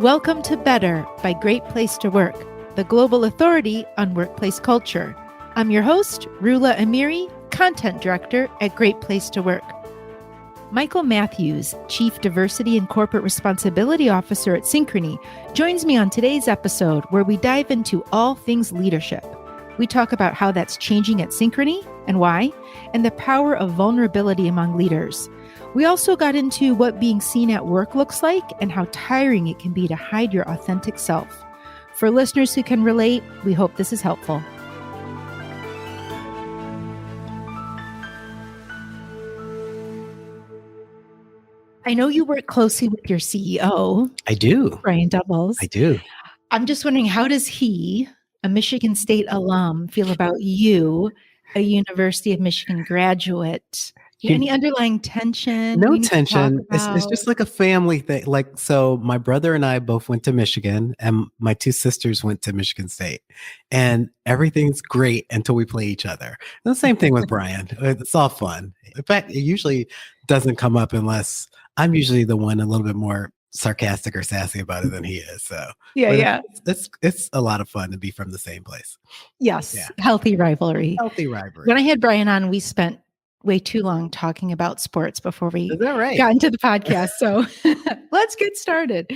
Welcome to Better by Great Place to Work, the global authority on workplace culture. I'm your host, Rula Amiri, Content Director at Great Place to Work. Michael Matthews, Chief Diversity and Corporate Responsibility Officer at Synchrony, joins me on today's episode where we dive into all things leadership. We talk about how that's changing at Synchrony and why, and the power of vulnerability among leaders. We also got into what being seen at work looks like and how tiring it can be to hide your authentic self. For listeners who can relate, we hope this is helpful. I know you work closely with your CEO. I do. Brian Doubles. I do. I'm just wondering, how does he, a Michigan State alum, feel about you, a University of Michigan graduate? Any underlying tension? No tension. It's just like a family thing. So my brother and I both went to Michigan, and my two sisters went to Michigan State, and everything's great until we play each other. And the same thing with Brian. It's all fun. In fact, it usually doesn't come up unless I'm usually the one a little bit more sarcastic or sassy about it than he is. So yeah. It's a lot of fun to be from the same place. Yes. Yeah. Healthy rivalry. When I had Brian on, we spent way too long talking about sports before we got into the podcast. So let's get started.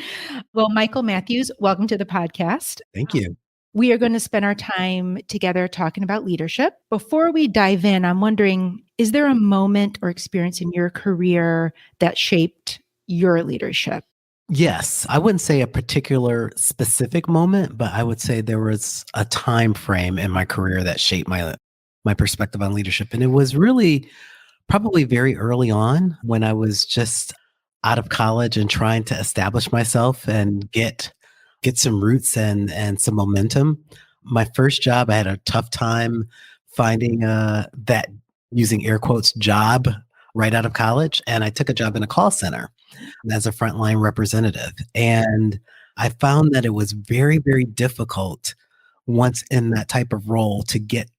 Well, Michael Matthews, welcome to the podcast. Thank you. We are going to spend our time together talking about leadership. Before we dive in, I'm wondering, is there a moment or experience in your career that shaped your leadership? Yes. I wouldn't say a particular specific moment, but I would say there was a time frame in my career that shaped my perspective on leadership. And it was really probably very early on when I was just out of college and trying to establish myself and get some roots and some momentum. My first job, I had a tough time finding that, using air quotes, job right out of college. And I took a job in a call center as a frontline representative. And I found that it was very, very difficult once in that type of role to get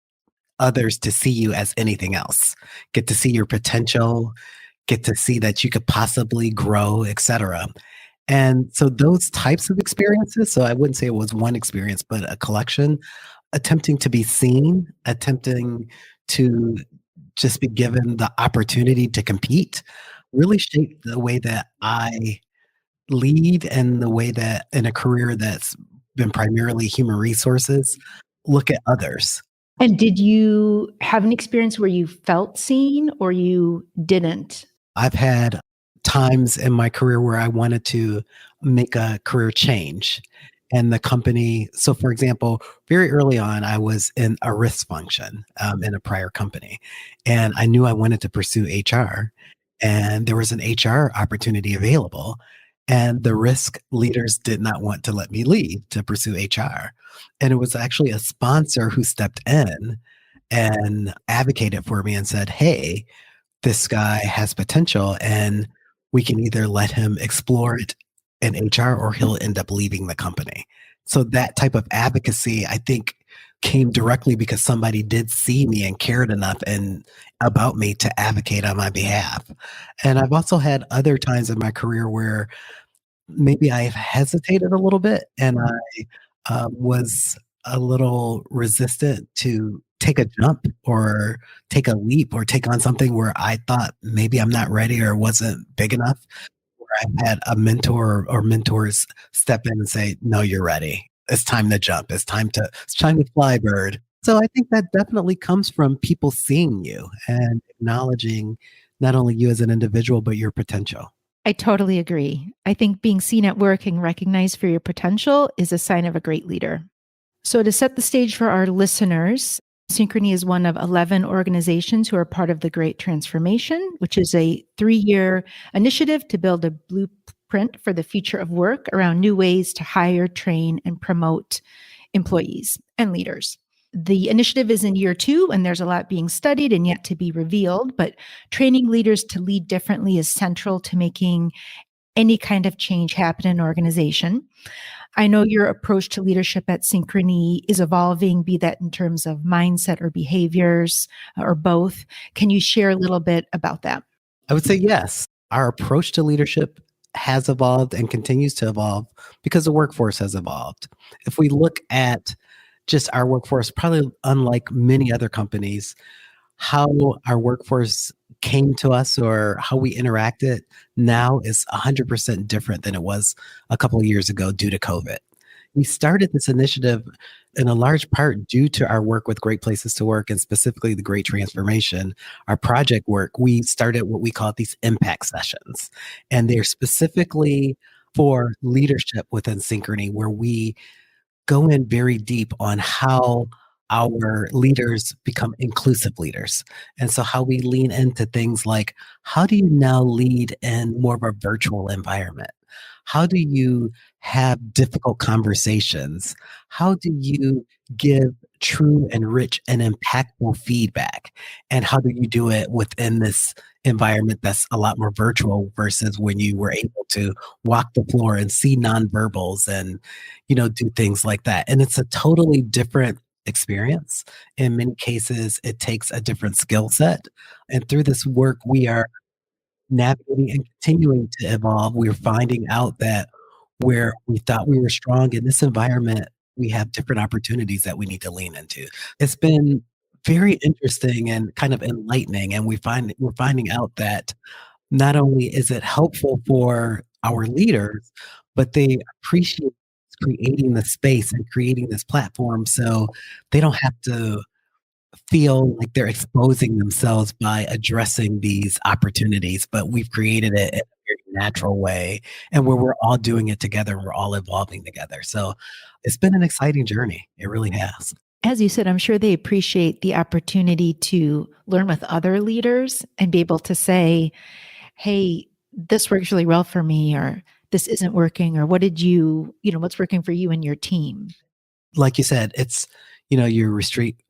others to see you as anything else, get to see your potential, get to see that you could possibly grow, etc. And so those types of experiences, so I wouldn't say it was one experience, but a collection, attempting to be seen, attempting to just be given the opportunity to compete, really shaped the way that I lead and the way that in a career that's been primarily human resources, look at others. And did you have an experience where you felt seen or you didn't? I've had times in my career where I wanted to make a career change. And the company, so for example, very early on, I was in a risk function in a prior company. And I knew I wanted to pursue HR. And there was an HR opportunity available. And the risk leaders did not want to let me leave to pursue HR. And it was actually a sponsor who stepped in and advocated for me and said, hey, this guy has potential and we can either let him explore it in HR or he'll end up leaving the company. So that type of advocacy, I think, came directly because somebody did see me and cared enough and about me to advocate on my behalf. And I've also had other times in my career where maybe I've hesitated a little bit and I was a little resistant to take a jump or take a leap or take on something where I thought maybe I'm not ready or wasn't big enough. Where I've had a mentor or mentors step in and say, no, you're ready. It's time to jump. It's time to fly, bird. So I think that definitely comes from people seeing you and acknowledging not only you as an individual, but your potential. I totally agree. I think being seen at work and recognized for your potential is a sign of a great leader. So to set the stage for our listeners, Synchrony is one of 11 organizations who are part of the Great Transformation, which is a 3-year initiative to build a blueprint for the future of work around new ways to hire, train, and promote employees and leaders. The initiative is in year 2, and there's a lot being studied and yet to be revealed, but training leaders to lead differently is central to making any kind of change happen in an organization. I know your approach to leadership at Synchrony is evolving, be that in terms of mindset or behaviors or both. Can you share a little bit about that? I would say yes. Our approach to leadership has evolved and continues to evolve because the workforce has evolved. If we look at just our workforce, probably unlike many other companies, how our workforce came to us or how we interacted now is 100% different than it was a couple of years ago due to COVID. We started this initiative in a large part due to our work with Great Places to Work and specifically the Great Transformation, our project work. We started what we call these impact sessions, and they're specifically for leadership within Synchrony, where we go in very deep on how our leaders become inclusive leaders. And so, how we lean into things like how do you now lead in more of a virtual environment? How do you have difficult conversations? How do you give true and rich and impactful feedback? And how do you do it within this environment that's a lot more virtual versus when you were able to walk the floor and see nonverbals and do things like that. And it's a totally different experience. In many cases, it takes a different skill set. And through this work, we are navigating and continuing to evolve. We're finding out that where we thought we were strong in this environment, we have different opportunities that we need to lean into. It's been very interesting and kind of enlightening. And we're finding out that not only is it helpful for our leaders, but they appreciate creating the space and creating this platform so they don't have to feel like they're exposing themselves by addressing these opportunities, but we've created it in a very natural way and where we're all doing it together and we're all evolving together. So it's been an exciting journey. It really has. As you said, I'm sure they appreciate the opportunity to learn with other leaders and be able to say, hey, this works really well for me, or this isn't working, or what's working for you and your team? Like you said, it's, you're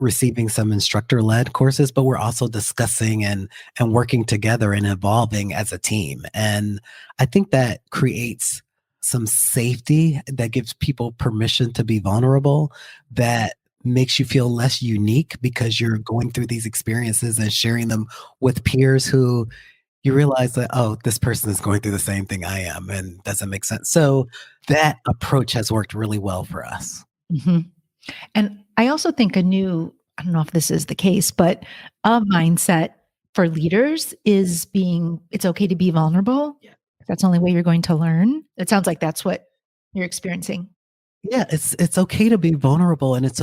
receiving some instructor led courses, but we're also discussing and working together and evolving as a team. And I think that creates some safety that gives people permission to be vulnerable, that makes you feel less unique because you're going through these experiences and sharing them with peers who you realize that, oh, this person is going through the same thing I am and doesn't make sense. So that approach has worked really well for us. Hmm. And I also think I don't know if this is the case, but a mindset for leaders is it's okay to be vulnerable. Yeah. That's the only way you're going to learn. It sounds like that's what you're experiencing. Yeah, it's okay to be vulnerable and it's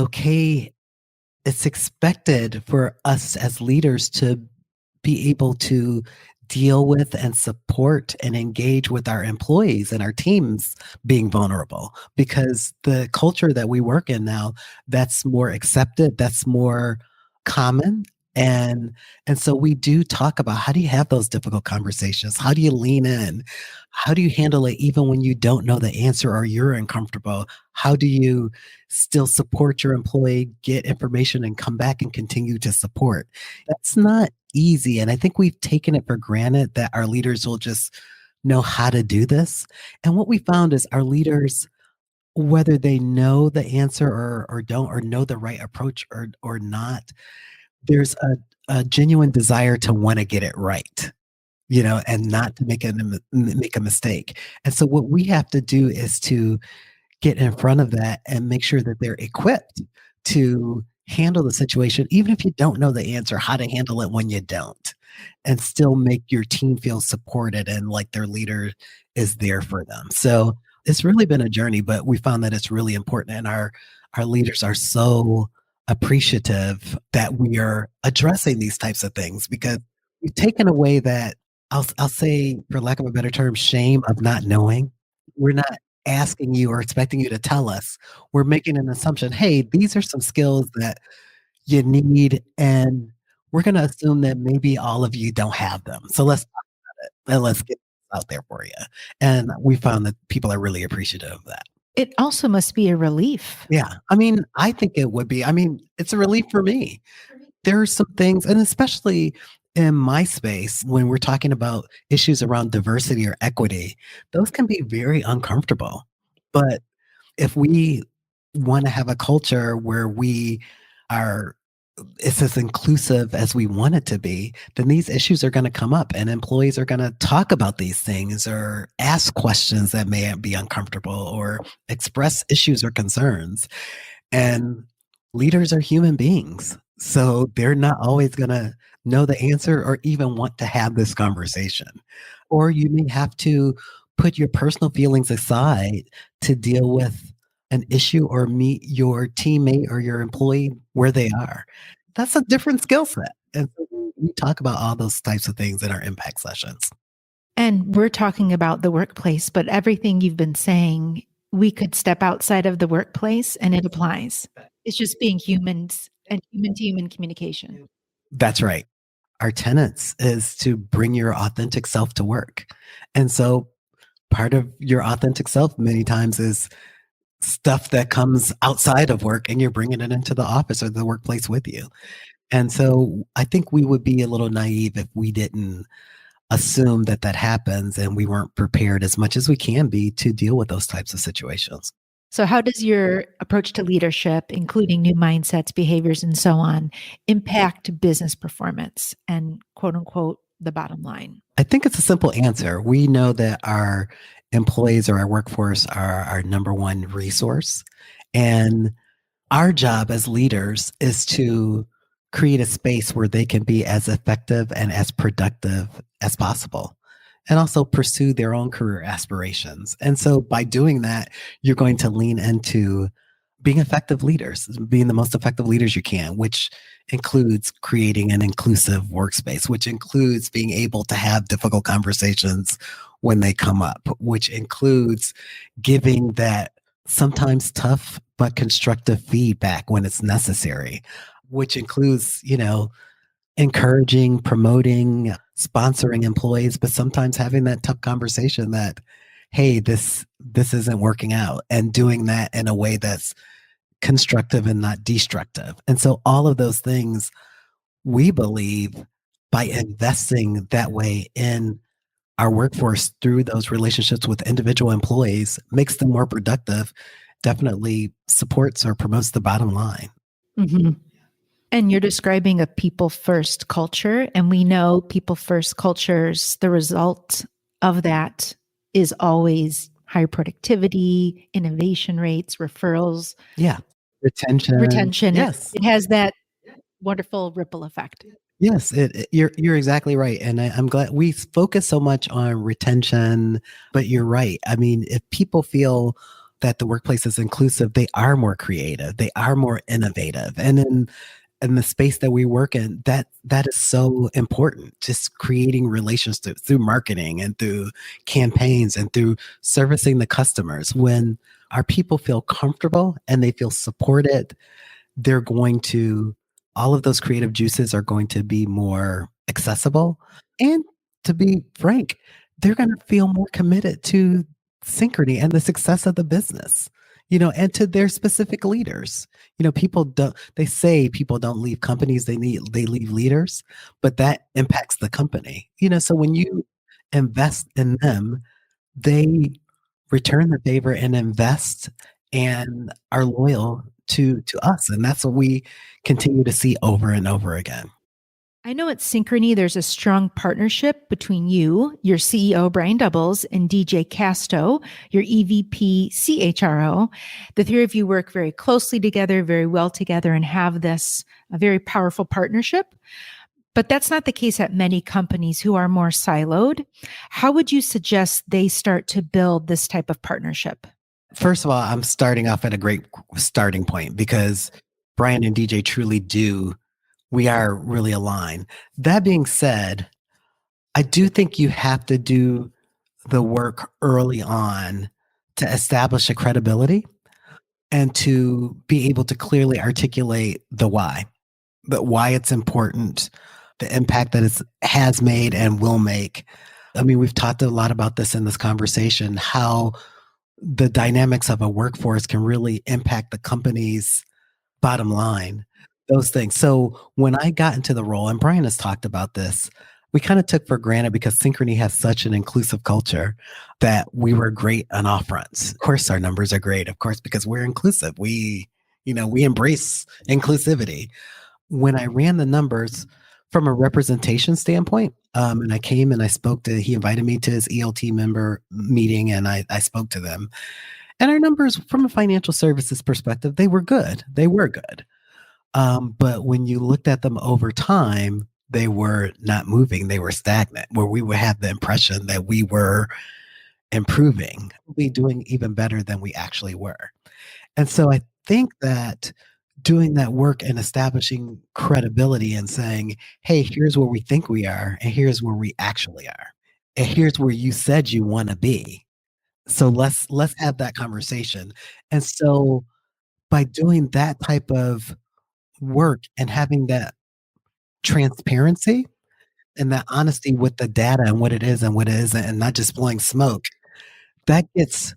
expected for us as leaders to be able to deal with and support and engage with our employees and our teams being vulnerable because the culture that we work in now, that's more accepted, that's more common. And so we do talk about how do you have those difficult conversations? How do you lean in? How do you handle it even when you don't know the answer or you're uncomfortable? How do you still support your employee, get information and come back and continue to support? That's not easy. And I think we've taken it for granted that our leaders will just know how to do this. And what we found is our leaders, whether they know the answer or don't, or know the right approach or not, there's a genuine desire to want to get it right, and not to make a mistake. And so what we have to do is to get in front of that and make sure that they're equipped to handle the situation, even if you don't know the answer, how to handle it when you don't, and still make your team feel supported and like their leader is there for them. So it's really been a journey, but we found that it's really important. And our leaders are so appreciative that we are addressing these types of things because we've taken away that I'll say, for lack of a better term, shame of not knowing. We're not asking you or expecting you to tell us. We're making an assumption. Hey, these are some skills that you need, and we're going to assume that maybe all of you don't have them. So let's talk about it and let's get this out there for you. And we found that people are really appreciative of that. It also must be a relief. Yeah. I mean, I think it would be. I mean, it's a relief for me. There are some things, and especially in my space, when we're talking about issues around diversity or equity, those can be very uncomfortable. But if we want to have a culture where we are it's as inclusive as we want it to be, then these issues are going to come up and employees are going to talk about these things or ask questions that may be uncomfortable or express issues or concerns. And leaders are human beings. So they're not always going to know the answer or even want to have this conversation. Or you may have to put your personal feelings aside to deal with an issue or meet your teammate or your employee where they are. That's a different skill set. And so we talk about all those types of things in our impact sessions. And we're talking about the workplace, but everything you've been saying, we could step outside of the workplace and it applies. It's just being humans and human to human communication. That's right. Our tenets is to bring your authentic self to work. And so part of your authentic self many times is stuff that comes outside of work and you're bringing it into the office or the workplace with you. And so I think we would be a little naive if we didn't assume that that happens and we weren't prepared as much as we can be to deal with those types of situations. So, how does your approach to leadership, including new mindsets, behaviors, and so on, impact business performance and quote unquote the bottom line? I think it's a simple answer. We know that our employees or our workforce are our number one resource. And our job as leaders is to create a space where they can be as effective and as productive as possible and also pursue their own career aspirations. And so by doing that, you're going to lean into being effective leaders, being the most effective leaders you can, which includes creating an inclusive workspace, which includes being able to have difficult conversations when they come up, which includes giving that sometimes tough but constructive feedback when it's necessary, which includes, encouraging, promoting, sponsoring employees, but sometimes having that tough conversation that, hey, this isn't working out, and doing that in a way that's constructive and not destructive. And so all of those things, we believe, by investing that way in our workforce through those relationships with individual employees, makes them more productive, definitely supports or promotes the bottom line. Mm-hmm. And you're describing a people first culture. And we know people first cultures, the result of that is always higher productivity, innovation rates, referrals. Yeah. Retention. Yes. It has that wonderful ripple effect. Yes, you're exactly right. And I'm glad we focus so much on retention, but you're right. I mean, if people feel that the workplace is inclusive, they are more creative, they are more innovative. And in the space that we work in, that is so important. Just creating relationships through marketing and through campaigns and through servicing the customers. When our people feel comfortable and they feel supported, they're going to, all of those creative juices are going to be more accessible. And to be frank, they're going to feel more committed to Synchrony and the success of the business, and to their specific leaders. They say people don't leave companies, they leave leaders, but that impacts the company. So when you invest in them, they return the favor and invest and are loyal to us. And that's what we continue to see over and over again. I know at Synchrony, there's a strong partnership between you, your CEO, Brian Doubles, and DJ Casto, your EVP, CHRO. The three of you work very closely together, very well together, and have this a very powerful partnership. But that's not the case at many companies who are more siloed. How would you suggest they start to build this type of partnership? First of all, I'm starting off at a great starting point because Brian and DJ truly do. We are really aligned. That being said, I do think you have to do the work early on to establish a credibility and to be able to clearly articulate the why it's important, the impact that it has made and will make. I mean, we've talked a lot about this in this conversation, how the dynamics of a workforce can really impact the company's bottom line, those things. So when I got into the role, and Brian has talked about this, we kind of took for granted because Synchrony has such an inclusive culture that we were great on all fronts. Of course, our numbers are great, of course, because we're inclusive. We embrace inclusivity. when I ran the numbers from a representation standpoint, and I came and I spoke to, he invited me to his ELT member meeting and I spoke to them. And our numbers from a financial services perspective, they were good. They were good. But when you looked at them over time, they were not moving. They were stagnant, where we would have the impression that we were improving, we doing even better than we actually were. And so I think that doing that work and establishing credibility and saying, hey, here's where we think we are, and here's where we actually are. And here's where you said you want to be. So let's have that conversation. And so by doing that type of work and having that transparency and that honesty with the data and what it is and what it isn't, and not just blowing smoke, that gets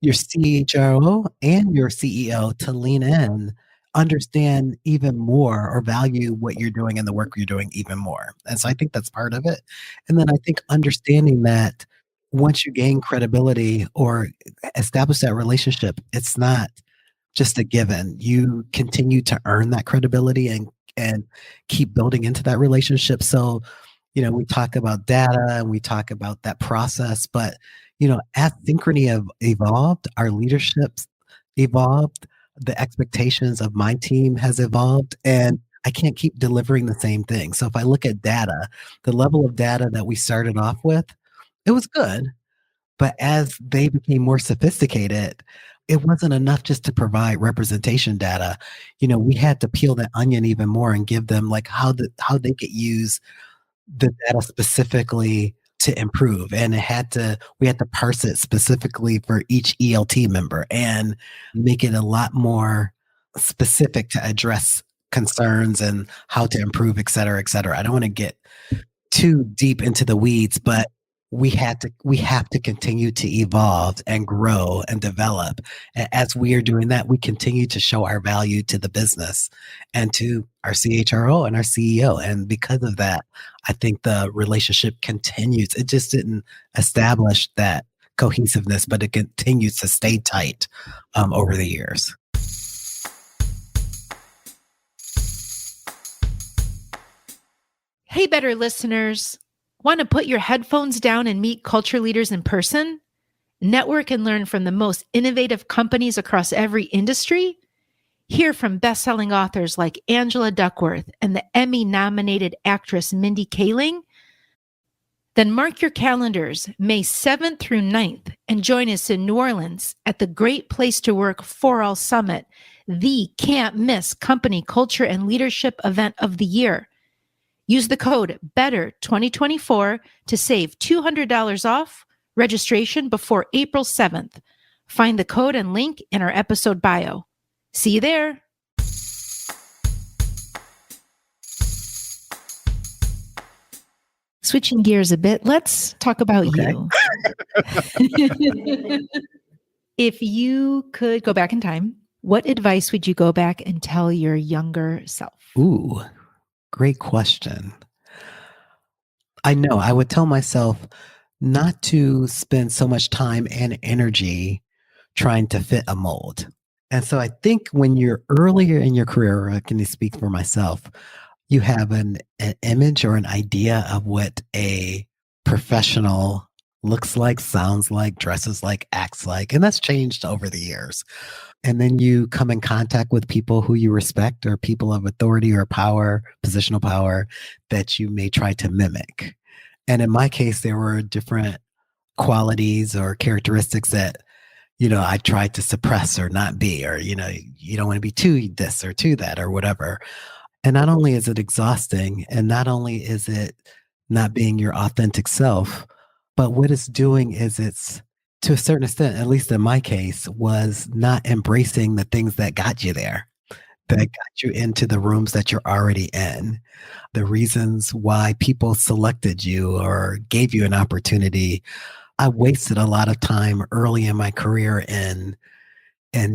your CHRO and your CEO to lean in, understand even more or value what you're doing and the work you're doing even more. And so I think that's part of it. And then I think understanding that once you gain credibility or establish that relationship, it's not just a given. You continue to earn that credibility and keep building into that relationship. So, we talk about data and we talk about that process, but as Synchrony have evolved, our leadership's evolved, the expectations of my team has evolved, and I can't keep delivering the same thing. So if I look at data, the level of data that we started off with, it was good. But as they became more sophisticated, it wasn't enough just to provide representation data. We had to peel that onion even more and give them like how they could use the data specifically to improve. And we had to parse it specifically for each ELT member and make it a lot more specific to address concerns and how to improve, et cetera, et cetera. I don't want to get too deep into the weeds, but we have to continue to evolve and grow and develop. And as we are doing that, we continue to show our value to the business and to our CHRO and our CEO. And because of that, I think the relationship continues. It just didn't establish that cohesiveness, but it continues to stay tight over the years. Hey, better listeners. Want to put your headphones down and meet culture leaders in person? Network and learn from the most innovative companies across every industry? Hear from best-selling authors like Angela Duckworth and the Emmy-nominated actress Mindy Kaling? Then mark your calendars May 7th through 9th and join us in New Orleans at the Great Place to Work For All Summit, the can't-miss company culture and leadership event of the year. Use the code BETTER2024 to save $200 off registration before April 7th. Find the code and link in our episode bio. See you there. Switching gears a bit, let's talk about you. If you could go back in time, what advice would you go back and tell your younger self? Ooh, great question. I know I would tell myself not to spend so much time and energy trying to fit a mold. And so I think when you're earlier in your career, I can speak for myself, you have an image or an idea of what a professional looks like, sounds like, dresses like, acts like, and that's changed over the years. And then you come in contact with people who you respect or people of authority or power, positional power that you may try to mimic. And in my case, there were different qualities or characteristics that, I tried to suppress or not be, or, you don't want to be too this or too that or whatever. And not only is it exhausting, and not only is it not being your authentic self, but what it's doing is it's, to a certain extent, at least in my case, was not embracing the things that got you there, that got you into the rooms that you're already in, the reasons why people selected you or gave you an opportunity. I wasted a lot of time early in my career in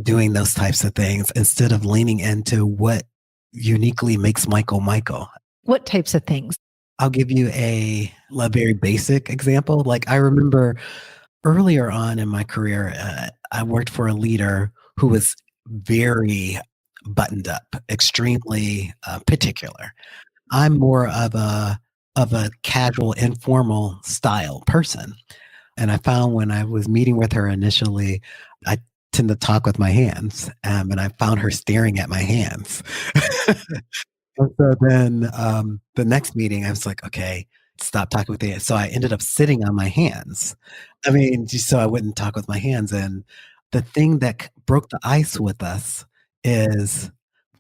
doing those types of things instead of leaning into what uniquely makes Michael Michael. What types of things? I'll give you a very basic example. Like I remember earlier on in my career, I worked for a leader who was very buttoned up, extremely particular. I'm more of a casual, informal style person. And I found when I was meeting with her initially, I tend to talk with my hands, and I found her staring at my hands. And so then the next meeting, I was like, okay, stop talking with the hands. So I ended up sitting on my hands. I mean, just so I wouldn't talk with my hands. And the thing that broke the ice with us is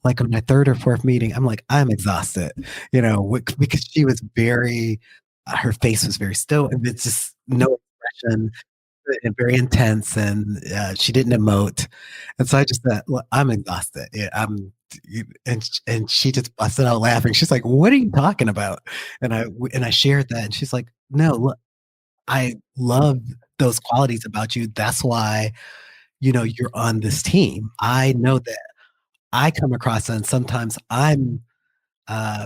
like on my third or fourth meeting, I'm like, I'm exhausted, because she was very, her face was very still, and it's just no expression, and very intense, and she didn't emote, and so I just said, "Look, I'm exhausted. Yeah, and she just busted out laughing. She's like, "What are you talking about?" And I shared that, and she's like, "No, look, I love those qualities about you. That's why you're on this team. I know that I come across, and sometimes I'm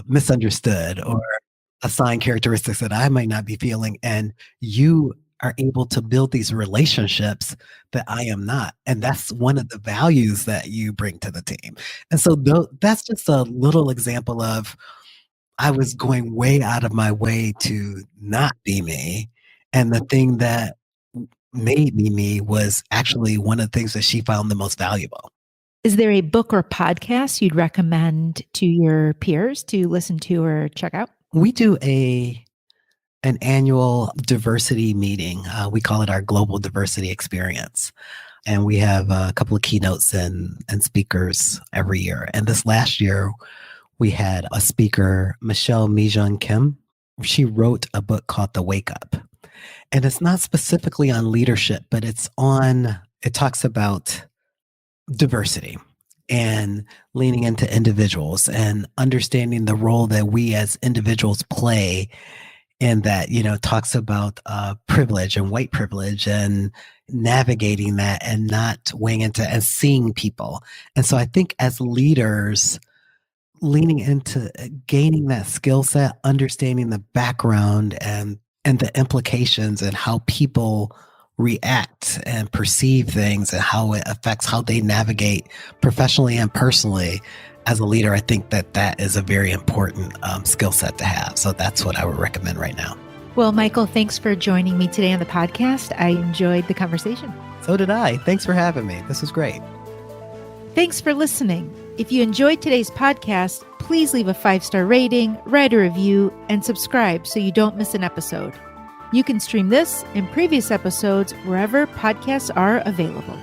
misunderstood or assign characteristics that I might not be feeling. And you are able to build these relationships that I am not. And that's one of the values that you bring to the team. And so that's just a little example of I was going way out of my way to not be me. And the thing that made me me was actually one of the things that she found the most valuable. Is there a book or podcast you'd recommend to your peers to listen to or check out? We do an annual diversity meeting. We call it our Global Diversity Experience. And we have a couple of keynotes and speakers every year. And this last year, we had a speaker, Michelle Mijun Kim. She wrote a book called The Wake Up. And it's not specifically on leadership, but it talks about diversity and leaning into individuals and understanding the role that we as individuals play, and that talks about privilege and white privilege and navigating that and not weighing into and seeing people. And so I think as leaders, leaning into gaining that skill set, understanding the background and the implications and how people react and perceive things and how it affects how they navigate professionally and personally. As a leader, I think that is a very important skill set to have. So that's what I would recommend right now. Well, Michael, thanks for joining me today on the podcast. I enjoyed the conversation. So did I. Thanks for having me. This was great. Thanks for listening. If you enjoyed today's podcast, please leave a 5-star rating, write a review, and subscribe so you don't miss an episode. You can stream this and previous episodes wherever podcasts are available.